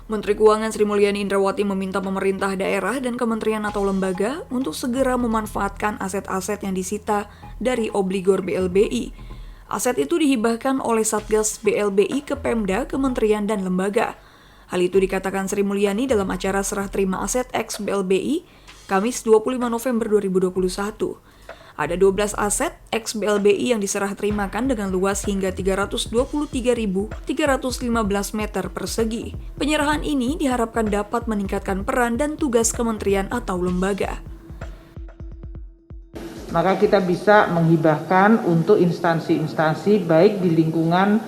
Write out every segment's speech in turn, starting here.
Menteri Keuangan Sri Mulyani Indrawati meminta pemerintah daerah dan kementerian atau lembaga untuk segera memanfaatkan aset-aset yang disita dari obligor BLBI. Aset itu dihibahkan oleh Satgas BLBI ke Pemda, kementerian, dan lembaga. Hal itu dikatakan Sri Mulyani dalam acara serah terima aset ex BLBI, Kamis 25 November 2021. Ada 12 aset ex BLBI yang diserah terimakan dengan luas hingga 323.315 meter persegi. Penyerahan ini diharapkan dapat meningkatkan peran dan tugas kementerian atau lembaga. Maka kita bisa menghibahkan untuk instansi-instansi baik di lingkungan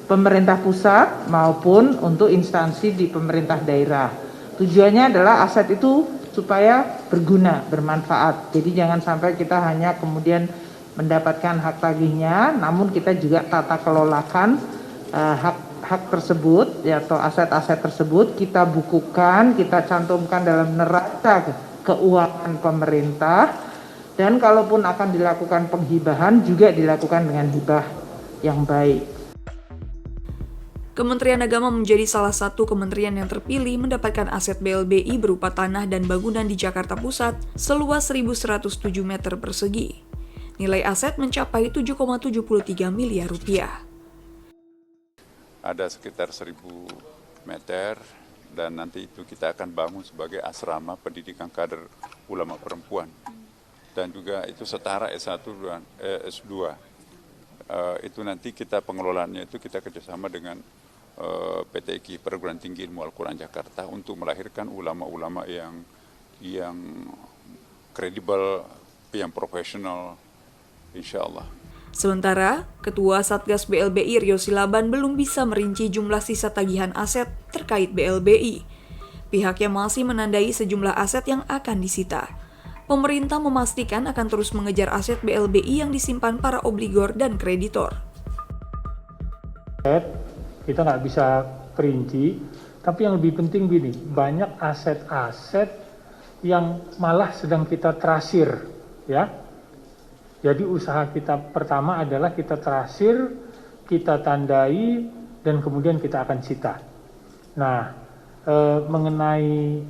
pemerintah pusat maupun untuk instansi di pemerintah daerah. Tujuannya adalah aset itu supaya berguna, bermanfaat. Jadi jangan sampai kita hanya kemudian mendapatkan hak tagihnya, namun kita juga tata kelolakan hak tersebut atau aset-aset tersebut, kita bukukan, kita cantumkan dalam neraca keuangan pemerintah, dan kalaupun akan dilakukan penghibahan juga dilakukan dengan hibah yang baik. Kementerian Agama menjadi salah satu kementerian yang terpilih mendapatkan aset BLBI berupa tanah dan bangunan di Jakarta Pusat seluas 1.107 meter persegi. Nilai aset mencapai 7,73 miliar rupiah. Ada sekitar 1.000 meter dan nanti itu kita akan bangun sebagai asrama pendidikan kader ulama perempuan. Dan juga itu setara S1 dan S2. Itu nanti kita pengelolaannya itu kita kerjasama dengan PTQ Perguruan Tinggi Ilmu Al-Quran Jakarta untuk melahirkan ulama-ulama yang kredibel, yang profesional, insya Allah. Sementara, Ketua Satgas BLBI Rio Silaban belum bisa merinci jumlah sisa tagihan aset terkait BLBI. Pihaknya masih menandai sejumlah aset yang akan disita. Pemerintah memastikan akan terus mengejar aset BLBI yang disimpan para obligor dan kreditor. Kita nggak bisa perinci, tapi yang lebih penting gini, banyak aset-aset yang malah sedang kita trasir, ya. Jadi usaha kita pertama adalah kita trasir, kita tandai, dan kemudian kita akan sita. Nah, mengenai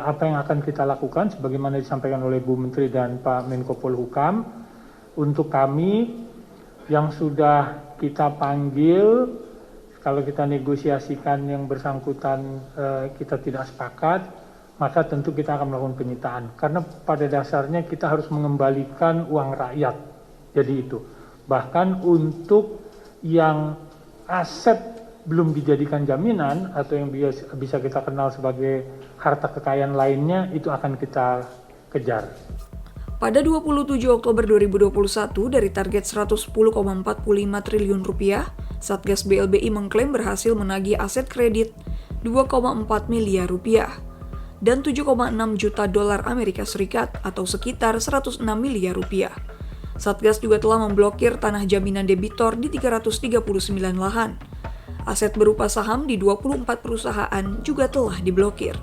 apa yang akan kita lakukan, sebagaimana disampaikan oleh Bu Menteri dan Pak Menko Polhukam, untuk kami yang sudah kita panggil, kalau kita negosiasikan yang bersangkutan kita tidak sepakat, maka tentu kita akan melakukan penyitaan. Karena pada dasarnya kita harus mengembalikan uang rakyat. Jadi itu. Bahkan untuk yang aset belum dijadikan jaminan atau yang bisa kita kenal sebagai harta kekayaan lainnya, itu akan kita kejar. Pada 27 Oktober 2021, dari target 110,45 triliun rupiah, Satgas BLBI mengklaim berhasil menagih aset kredit 2,4 miliar rupiah dan 7,6 juta dolar Amerika Serikat atau sekitar 106 miliar rupiah. Satgas juga telah memblokir tanah jaminan debitor di 339 lahan. Aset berupa saham di 24 perusahaan juga telah diblokir.